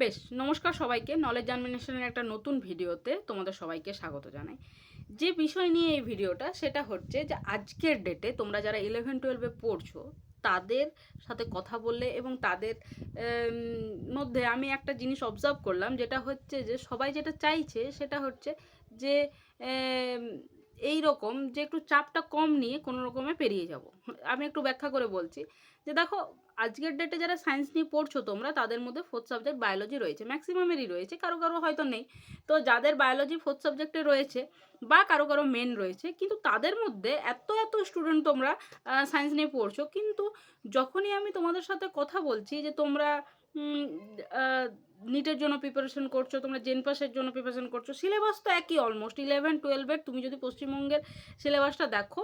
বেশ, নমস্কার সবাইকে। নলেজ জার্মিনেশনের একটা নতুন ভিডিওতে তোমাদের সবাইকে স্বাগত জানাই। যে বিষয় নিয়ে এই ভিডিওটা সেটা হচ্ছে যে আজকের ডেটে তোমরা যারা 11-12-এ পড়ছো তাদের সাথে কথা বললে এবং তাদের মধ্যে আমি একটা জিনিস অবজার্ভ করলাম, যেটা হচ্ছে যে সবাই যেটা চাইছে সেটা হচ্ছে যে এম, এই রকম যে একটু চাপটা কম নিয়ে কোনো রকমে পেরিয়ে যাব। আমি একটু ব্যাখ্যা করে বলছি যে দেখো, আজকের ডেটে যারা সায়েন্স নিয়ে পড়ছো তোমরা তাদের মধ্যে ফোর্থ সাবজেক্ট বায়োলজি রয়েছে, ম্যাক্সিমামেরই রয়েছে, কারো কারো হয়তো নেই। তো যাদের বায়োলজি ফোর্থ সাবজেক্টে রয়েছে বা কারো কারো মেন রয়েছে, কিন্তু তাদের মধ্যে এত এত স্টুডেন্ট তোমরা সায়েন্স নিয়ে পড়ছো, কিন্তু যখনই আমি তোমাদের সাথে কথা বলছি যে তোমরা নিটের জন্য প্রিপারেশন করছো, তোমরা জেন পাসের জন্য প্রিপারেশন করছো, সিলেবাস তো একই অলমোস্ট 11-12-এর। তুমি যদি পশ্চিমবঙ্গের সিলেবাসটা দেখো,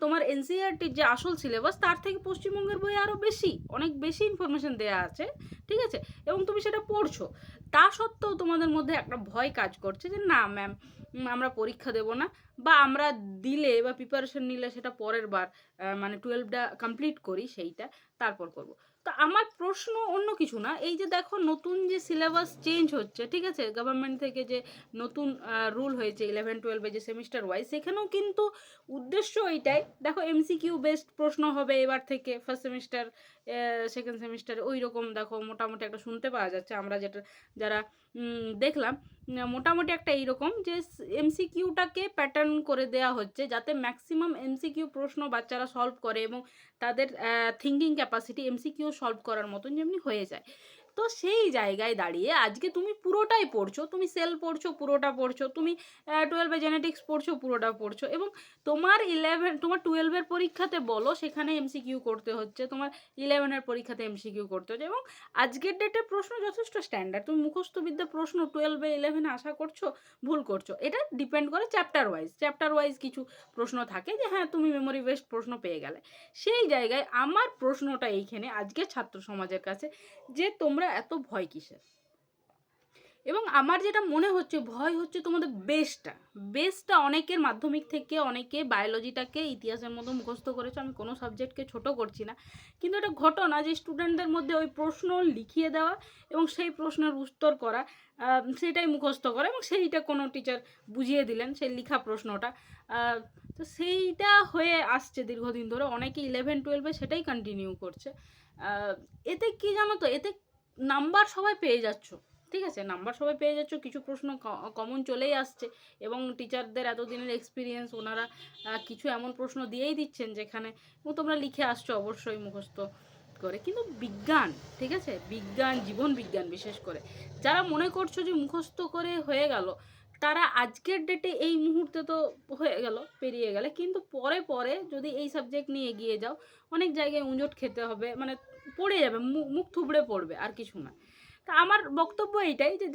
তোমার এনসিইআরটির যে আসল সিলেবাস তার থেকে পশ্চিমবঙ্গের বই আরও বেশি, অনেক বেশি ইনফরমেশন দেওয়া আছে, ঠিক আছে? এবং তুমি সেটা পড়ছো, তা সত্ত্বেও তোমাদের মধ্যে একটা ভয় কাজ করছে যে না ম্যাম, আমরা পরীক্ষা দেবো না, বা আমরা দিলে বা প্রিপারেশন নিলে সেটা পরের বার মানে 12টা কমপ্লিট করি সেইটা তারপর করব। তো আমার প্রশ্ন অন্য কিছু না, এই যে দেখো নতুন যে সিলেবাস চেঞ্জ হচ্ছে, ঠিক আছে, গভর্নমেন্ট থেকে যে নতুন রুল হয়েছে 11-12-এ যে সেমিস্টার ওয়াইজ, সেখানেও কিন্তু উদ্দেশ্য এইটাই। দেখো এমসিকিউ বেসড প্রশ্ন হবে এবার থেকে ফার্স্ট সেমিস্টার সেকেন্ড সেমিস্টারে, ওই রকম দেখো মোটামুটি একটা শুনতে পাওয়া যাচ্ছে, আমরা যেটা যারা দেখলাম মোটামুটি একটা এইরকম যে এমসিকিউটাকে প্যাটার্ন করে দেওয়া হচ্ছে যাতে ম্যাক্সিমাম এমসিকিউ প্রশ্ন বাচ্চারা সলভ করে এবং তাদের থিঙ্কিং ক্যাপাসিটি এমসিকিউ সলভ করার মতন যেমনি হয়ে যায়। তো সেই জায়গায় দাঁড়িয়ে আজকে তুমি পুরোটাই পড়ছো, তুমি সেল পড়ছো পুরোটা পড়ছো, তুমি 12-এ জেনেটিক্স পড়ছো পুরোটা পড়ছো, এবং তোমার 12-এর পরীক্ষাতে বলো সেখানে এমসিকিউ করতে হচ্ছে, তোমার 11-এর পরীক্ষাতে এমসিকিউ করতে হচ্ছে। এবং আজকের ডেটে প্রশ্ন যথেষ্ট স্ট্যান্ডার্ড, তুমি মুখস্থবিদ্যা প্রশ্ন 12-এ 11-এ আশা করছো ভুল করছো। এটা ডিপেন্ড করে চ্যাপ্টার ওয়াইজ কিছু প্রশ্ন থাকে যে হ্যাঁ তুমি মেমোরি বেসড প্রশ্ন পেয়ে গেলে। সেই জায়গায় আমার প্রশ্নটা এইখানে আজকের ছাত্র সমাজের কাছে যে তোমরা এত ভয় কিসের? এবং আমার যেটা মনে হচ্ছে ভয় হচ্ছে তোমাদের বেসটা অনেকের মাধ্যমিক থেকে অনেকে বায়োলজিটাকে ইতিহাসের মতো মুখস্থ করেছে, আমি কোনো সাবজেক্টকে ছোট করছি না, কিন্তু এটা ঘটনা যে স্টুডেন্টদের মধ্যে ওই প্রশ্ন লিখিয়ে দেওয়া এবং সেই প্রশ্নের উত্তর করা, সেটাই মুখস্থ করা, এবং সেইটা কোনো টিচার বুঝিয়ে দিলেন সেই লেখা প্রশ্নটা। তো সেইটা হয়ে আসছে দীর্ঘদিন ধরে, অনেকে 11-12-এ সেটাই কন্টিনিউ করছে। এতে কি জানো তো, এতে নাম্বার সবাই পেয়ে যাচ্ছ, ঠিক আছে, নাম্বার সবাই পেয়ে যাচ্ছ, কিছু প্রশ্ন কমন চলেই আসছে, এবং টিচারদের এতদিনের এক্সপিরিয়েন্স, ওনারা কিছু এমন প্রশ্ন দিয়েই দিচ্ছেন যেখানে তোমরা লিখে আসছো অবশ্যই মুখস্থ করে। কিন্তু বিজ্ঞান, ঠিক আছে, বিজ্ঞান, জীবন বিজ্ঞান বিশেষ করে যারা মনে করছো যে মুখস্থ করে হয়ে গেল, তারা আজকের ডেটে এই মুহূর্তে তো হয়ে গেল, পেরিয়ে গেলে, কিন্তু পরে পরে যদি এই সাবজেক্ট নিয়ে এগিয়ে যাও অনেক জায়গায় উঁচট খেতে হবে, মানে পড়ে যাবে, মুখ থুবড়ে পড়বে, আর কিছু না। তা আমার বক্তব্য এইটাই যে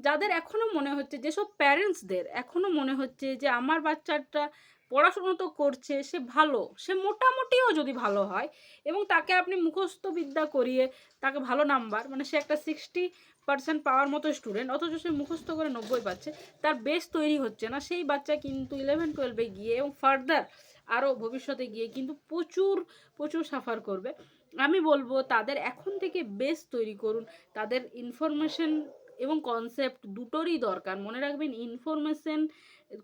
যাদের এখনও মনে হচ্ছে, যেসব প্যারেন্টসদের এখনও মনে হচ্ছে যে আমার বাচ্চাটা পড়াশুনো তো করছে, সে ভালো, সে মোটামুটিও যদি ভালো হয় এবং তাকে আপনি মুখস্থ বিদ্যা করিয়ে তাকে ভালো নাম্বার, মানে সে একটা 60% পাওয়ার মতো স্টুডেন্ট, অথচ সে মুখস্থ করে 90 পাচ্ছে, তার বেস তৈরি হচ্ছে না, সেই বাচ্চা কিন্তু 11-12-এ গিয়ে এবং ফার্দার আরও ভবিষ্যতে গিয়ে কিন্তু প্রচুর প্রচুর সাফার করবে। আমি বলবো তাদের এখন থেকে বেস তৈরি করুন, তাদের ইনফরমেশন এবং কনসেপ্ট দুটোরই দরকার। মনে রাখবেন,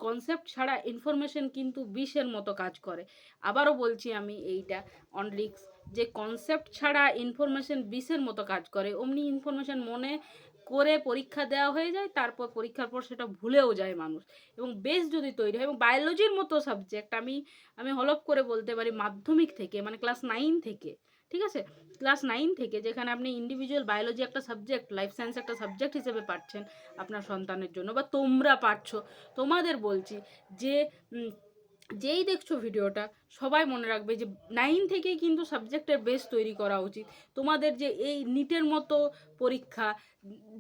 কনসেপ্ট ছাড়া ইনফরমেশন কিন্তু বিষের মতো কাজ করে। আবারও বলছি আমি এইটা অন রিক্স, যে কনসেপ্ট ছাড়া ইনফরমেশন বিষের মতো কাজ করে। অমনি ইনফরমেশন মনে করে পরীক্ষা দেওয়া হয়ে যায়, তারপর পরীক্ষার পর সেটা ভুলেও যায় মানুষ। এবং বেস যদি তৈরি হয়, এবং বায়োলজির মতো সাবজেক্ট আমি হলফ করে বলতে পারি মাধ্যমিক থেকে, মানে ক্লাস 9 থেকে, ঠিক আছে, ক্লাস 9 থেকে, যেখানে আপনি ইন্ডিভিজুয়াল বায়োলজি একটা সাবজেক্ট, লাইফ সায়েন্স একটা সাবজেক্ট হিসেবে পাচ্ছেন আপনার সন্তানের জন্য, বা তোমরা পাচ্ছ, তোমাদের বলছি যে যেই দেখছো ভিডিওটা সবাই মনে রাখবে যে 9 থেকেই কিন্তু সাবজেক্টের বেস তৈরি করা উচিত। তোমাদের যে এই নিটের মতো পরীক্ষা,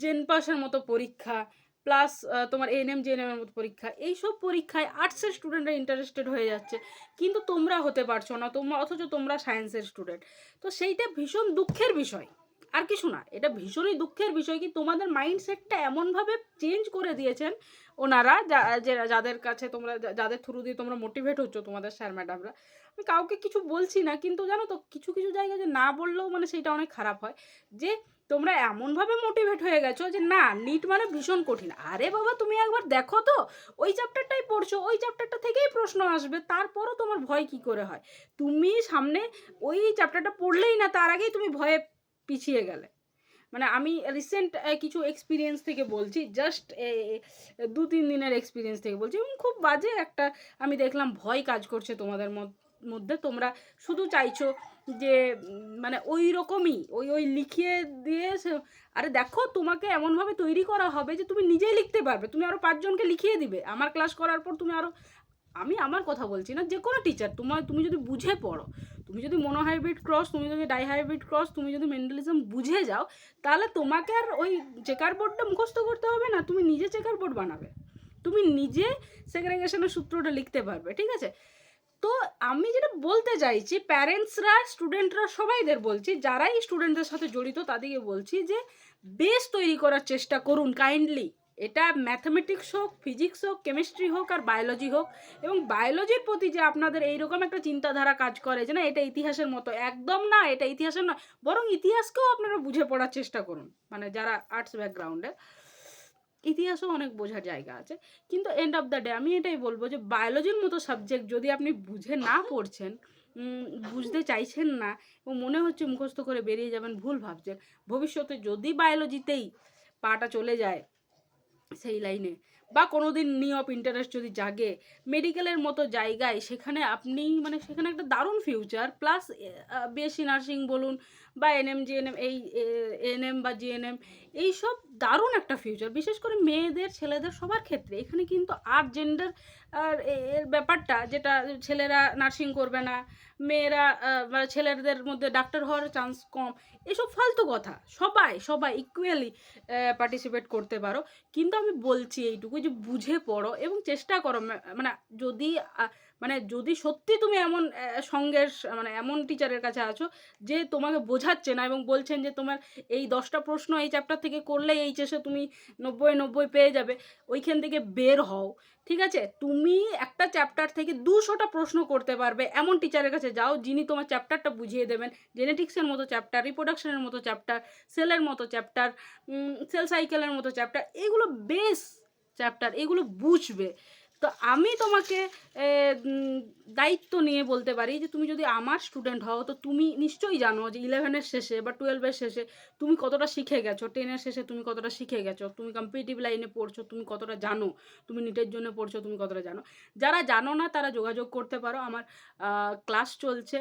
জেন পাসের মতো পরীক্ষা, প্লাস তোমার এএনএম জেএনএমের মতো পরীক্ষা, এইসব পরীক্ষায় আর্টসের স্টুডেন্টরা ইন্টারেস্টেড হয়ে যাচ্ছে, কিন্তু তোমরা হতে পারছো না, অথচ তোমরা সায়েন্সের স্টুডেন্ট। তো সেইটা ভীষণ দুঃখের বিষয়, আর কিছু না, এটা ভীষণই দুঃখের বিষয় কি তোমাদের মাইন্ডসেটটা এমনভাবে চেঞ্জ করে দিয়েছেন ওনারা, যাদের কাছে তোমরা, যাদের থ্রু দিয়ে তোমরা মোটিভেট হচ্ছ, তোমাদের স্যার ম্যাডামরা। আমি কাউকে কিছু বলছি না, কিন্তু জানো তো কিছু কিছু জায়গায় যে না বললেও মানে সেইটা অনেক খারাপ হয়, যে তোমরা এমনভাবে মোটিভেট হয়ে গেছো যে না নিট মানে ভীষণ কঠিন। আরে বাবা তুমি একবার দেখো তো, ওই চ্যাপ্টারটাই পড়ছো, ওই চ্যাপ্টারটা থেকেই প্রশ্ন আসবে, তারপরও তোমার ভয় কি করে হয়? তুমি সামনে ওই চ্যাপ্টারটা পড়লেই না, তার আগেই তুমি ভয়ে পিছিয়ে গেলে। মানে আমি রিসেন্ট কিছু এক্সপিরিয়েন্স থেকে বলছি, জাস্ট 2-3 দিনের এক্সপিরিয়েন্স থেকে বলছি, এবং খুব বাজে একটা আমি দেখলাম ভয় কাজ করছে তোমাদের মধ্যে। তোমরা শুধু চাইছো যে মানে ওই রকমই ওই লিখিয়ে দিয়ে আরে দেখো তোমাকে এমনভাবে তৈরি করা হবে যে তুমি নিজেই লিখতে পারবে, তুমি আরও 5 জনকে লিখিয়ে দিবে। আমার ক্লাস করার পর তুমি আরও, আমি আমার কথা বলছি না, যে কোনো টিচার তুমি যদি বুঝে পড়ো, তুমি যদি মনোহাইব্রিড ক্রস, তুমি যদি ডাইহাইব্রিড ক্রস, তুমি যদি মেন্ডেলিজম বুঝে যাও, তাহলে তোমাকে আর ওই চেকার বোর্ডটা মুখস্থ করতে হবে না, তুমি নিজে চেকার বোর্ড বানাবে, তুমি নিজে সেগ্রেগেশনের সূত্রটা লিখতে পারবে। ঠিক আছে? তো আমি যেটা বলতে চাইছি, প্যারেন্টসরা, স্টুডেন্টরা, সবাইদের বলছি, যারাই স্টুডেন্টদের সাথে জড়িত তাদেরকে বলছি যে বেস তৈরি করার চেষ্টা করুন কাইন্ডলি। এটা ম্যাথামেটিক্স হোক, ফিজিক্স হোক, কেমিস্ট্রি হোক আর বায়োলজি হোক। এবং বায়োলজির প্রতি যে আপনাদের এইরকম একটা চিন্তাধারা কাজ করে যে না এটা ইতিহাসের মতো, একদম না, এটা ইতিহাসের নয়, বরং ইতিহাসকেও আপনারা বুঝে পড়ার চেষ্টা করুন। মানে যারা আর্টস ব্যাকগ্রাউন্ডে, ইতিহাসও অনেক বোঝার জায়গা আছে। কিন্তু এন্ড অফ দ্য ডে আমি এটাই বলবো যে বায়োলজির মতো সাবজেক্ট যদি আপনি বুঝে না পড়ছেন, বুঝতে চাইছেন না, এবং মনে হচ্ছে মুখস্থ করে বেরিয়ে যাবেন, ভুল ভাবছেন। ভবিষ্যতে যদি বায়োলজিতেই পাটা চলে যায় সেই লাইনে, বা কোনো দিন নি অফ ইন্টারেস্ট যদি জাগে মেডিকেলের মতো জায়গায়, সেখানে আপনি মানে সেখানে একটা দারুণ ফিউচার, প্লাস বিএসসি নার্সিং বলুন বা এনএম জিএনএম, এই এএনএম বা জিএনএম, এইসব দারুণ একটা ফিউচার, বিশেষ করে মেয়েদের ছেলেদের সবার ক্ষেত্রে। এখানে কিন্তু আর জেন্ডার আর এর ব্যাপারটা, যেটা ছেলেরা নার্সিং করবে না, মেয়েরা মানে ছেলেদের মধ্যে ডাক্তার হওয়ার চান্স কম, এসব ফালতু কথা। সবাই ইকুয়ালি পার্টিসিপেট করতে পারো। কিন্তু আমি বলছি এইটুকু যে বুঝে পড়ো এবং চেষ্টা করো। মানে যদি মানে যদি সত্যি তুমি এমন সঙ্গের মানে এমন টিচারের কাছে আছো যে তোমাকে বোঝাচ্ছে না এবং বলছেন যে তোমার এই 10টা প্রশ্ন এই চ্যাপ্টার থেকে করলে এইচএসে তুমি 90 পেয়ে যাবে, ওইখান থেকে বের হও। ঠিক আছে? তুমি একটা চ্যাপ্টার থেকে 200টা প্রশ্ন করতে পারবে এমন টিচারের কাছে যাও, যিনি তোমার চ্যাপ্টারটা বুঝিয়ে দেবেন। জেনেটিক্সের মতো চ্যাপ্টার, রিপ্রোডাকশনের মতো চ্যাপ্টার, সেলের মতো চ্যাপ্টার, সেল সাইকেলের মতো চ্যাপ্টার, এগুলো বেস চ্যাপ্টার, এগুলো বুঝবে। তো আমি তোমাকে দায়িত্ব নিয়ে বলতে পারি যে তুমি যদি আমার স্টুডেন্ট হও, তো তুমি নিশ্চয়ই জানো যে 11-এর শেষে বা 12-এর শেষে তুমি কতটা শিখে গেছো, 10-এর শেষে তুমি কতটা শিখে গেছো, তুমি কম্পিটিটিভ লাইনে পড়ছো, তুমি কতটা জানো, তুমি নিটের জন্য পড়ছো, তুমি কতটা জানো। যারা জানো না তারা যোগাযোগ করতে পারো। আমার ক্লাস চলছে,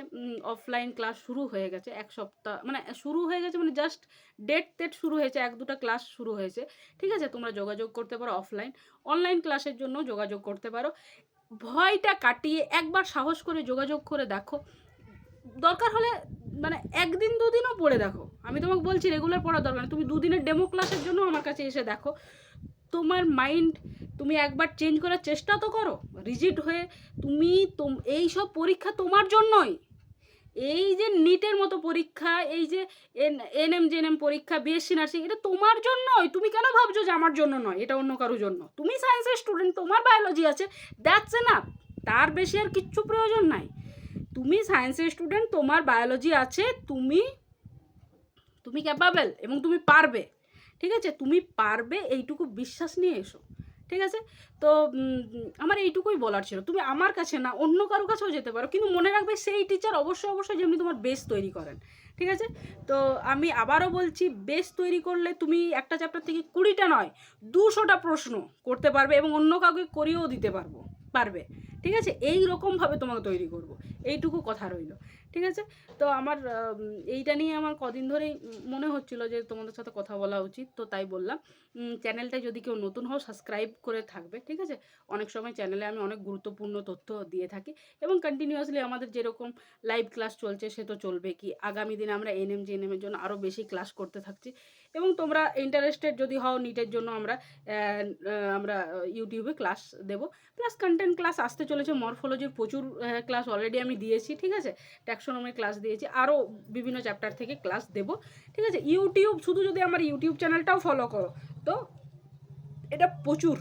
অফলাইন ক্লাস শুরু হয়ে গেছে, 1 সপ্তাহ মানে শুরু হয়ে গেছে, মানে জাস্ট ডেট শুরু হয়েছে, 1-2টা ক্লাস শুরু হয়েছে। ঠিক আছে? তোমরা যোগাযোগ করতে পারো অফলাইন। অনলাইন ক্লাসের জন্য যোগাযোগ করতে পারো। ভয়টা কাটিয়ে একবার সাহস করে যোগাযোগ করে দেখো। দরকার হলে মানে 1-2 দিনও পড়ে দেখো। আমি তোমাকে বলছি রেগুলার পড়ার দরকার নেই, তুমি 2 দিনের ডেমো ক্লাসের জন্য আমার কাছে এসে দেখো। তোমার মাইন্ড তুমি একবার চেঞ্জ করার চেষ্টা তো করো। রিজিড হয়ে তুমি এই সব পরীক্ষা তোমার জন্যই। এই যে নিটের মতো পরীক্ষা, এই যে এনএম জেএনএম পরীক্ষা, বিএসসি নার্সিং, এটা তোমার জন্যই। তুমি কেন ভাবছো যে আমার জন্য নয়, এটা অন্য কারোর জন্য? তুমি সায়েন্সের স্টুডেন্ট, তোমার বায়োলজি আছে, দ্যাটস এনাফ। তার বেশি আর কিচ্ছু প্রয়োজন নাই। তুমি সায়েন্সের স্টুডেন্ট, তোমার বায়োলজি আছে, তুমি ক্যাপাবেল এবং তুমি পারবে। ঠিক আছে? তুমি পারবে, এইটুকু বিশ্বাস নিয়ে এসো। ঠিক আছে? তো আমার এইটুকুই বলার ছিল। তুমি আমার কাছে না, অন্য কারো কাছেও যেতে পারো, কিন্তু মনে রাখবে সেই টিচার অবশ্যই যেমনি তোমার বেস তৈরি করেন। ঠিক আছে? তো আমি আবারও বলছি, বেস তৈরি করলে তুমি একটা চ্যাপ্টার থেকে 20টা নয় 200টা প্রশ্ন করতে পারবে এবং অন্য কাউকে করিয়েও দিতে পারবে। ঠিক আছে? এই রকমভাবে তোমাকে তৈরি করব, এইটুকু কথা রইল। ঠিক আছে? তো আমার এইটা নিয়ে আমার কদিন ধরেই মনে হচ্ছিল যে তোমাদের সাথে কথা বলা উচিত, তো তাই বললাম। চ্যানেলটা যদি কেউ নতুন হও সাবস্ক্রাইব করে থাকবে। ঠিক আছে? অনেক সময় চ্যানেলে আমি অনেক গুরুত্বপূর্ণ তথ্য দিয়ে থাকি এবং কন্টিনিউয়াসলি আমাদের যেরকম লাইভ ক্লাস চলছে সে তো চলবে কি, আগামী দিনে আমরা এনএম জিএনএমের জন্য আরও বেশি ক্লাস করতে থাকছি। এবং তোমরা ইন্টারেস্টেড যদি হও নিটের জন্য, আমরা ইউটিউবে ক্লাস দেব, প্লাস কন্টেন্ট ক্লাস আসতে চলেছে। মরফোলজির প্রচুর ক্লাস অলরেডি আমি দিয়েছি। ঠিক আছে? ট্যাক্সোনমির ক্লাস দিয়েছি, আরও বিভিন্ন চ্যাপ্টার থেকে ক্লাস দেব। ঠিক আছে? ইউটিউব, শুধু যদি আমার ইউটিউব চ্যানেলটাও ফলো করো তো এটা প্রচুর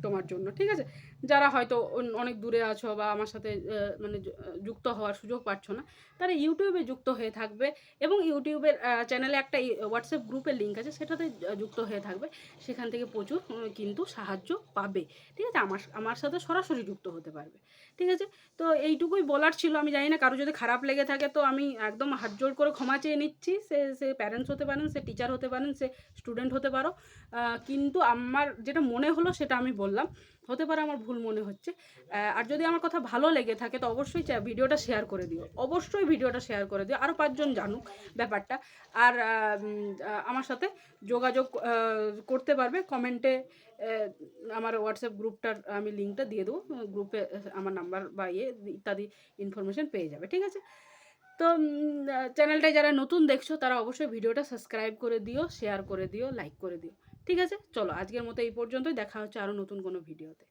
তোমার জন্য। ঠিক আছে? যারা হয়তো অনেক দূরে আছো বা আমার সাথে মানে যুক্ত হওয়ার সুযোগ পাচ্ছ না, তারা ইউটিউবে যুক্ত হয়ে থাকবে এবং ইউটিউবের চ্যানেলে একটা হোয়াটসঅ্যাপ গ্রুপের লিঙ্ক আছে, সেটাতে যুক্ত হয়ে থাকবে। সেখান থেকে প্রচুর কিন্তু সাহায্য পাবে। ঠিক আছে? আমার সাথে সরাসরি যুক্ত হতে পারবে। ঠিক আছে? তো এইটুকুই বলার ছিল। আমি জানি না কারো যদি খারাপ লেগে থাকে তো আমি একদম হাত জোড় করে ক্ষমা চেয়ে নিচ্ছি। সে প্যারেন্টস হতে পারেন, সে টিচার হতে পারেন, সে স্টুডেন্ট হতে পারো। কিন্তু আমার যেটা মনে হলো সেটা আমি বললাম। হতে পারে আমার ভুল মনে হচ্ছে। আর যদি আমার কথা ভালো লেগে থাকে তো অবশ্যই ভিডিওটা শেয়ার করে দিও। অবশ্যই ভিডিওটা শেয়ার করে দিও। আরও ৫ জন জানুক ব্যাপারটা। আর আমার সাথে যোগাযোগ করতে পারবে কমেন্টে। আমার হোয়াটসঅ্যাপ গ্রুপটার আমি লিঙ্কটা দিয়ে দেবো। গ্রুপে আমার নাম্বার বা ইত্যাদি ইনফরমেশন পেয়ে যাবে। ঠিক আছে? তো চ্যানেলটায় যারা নতুন দেখছো তারা অবশ্যই ভিডিওটা সাবস্ক্রাইব করে দিও, শেয়ার করে দিও, লাইক করে দিও। ঠিক আছে? চলো আজকের মতো এই পর্যন্তই। দেখা হচ্ছে আরও নতুন কোনো ভিডিওতে।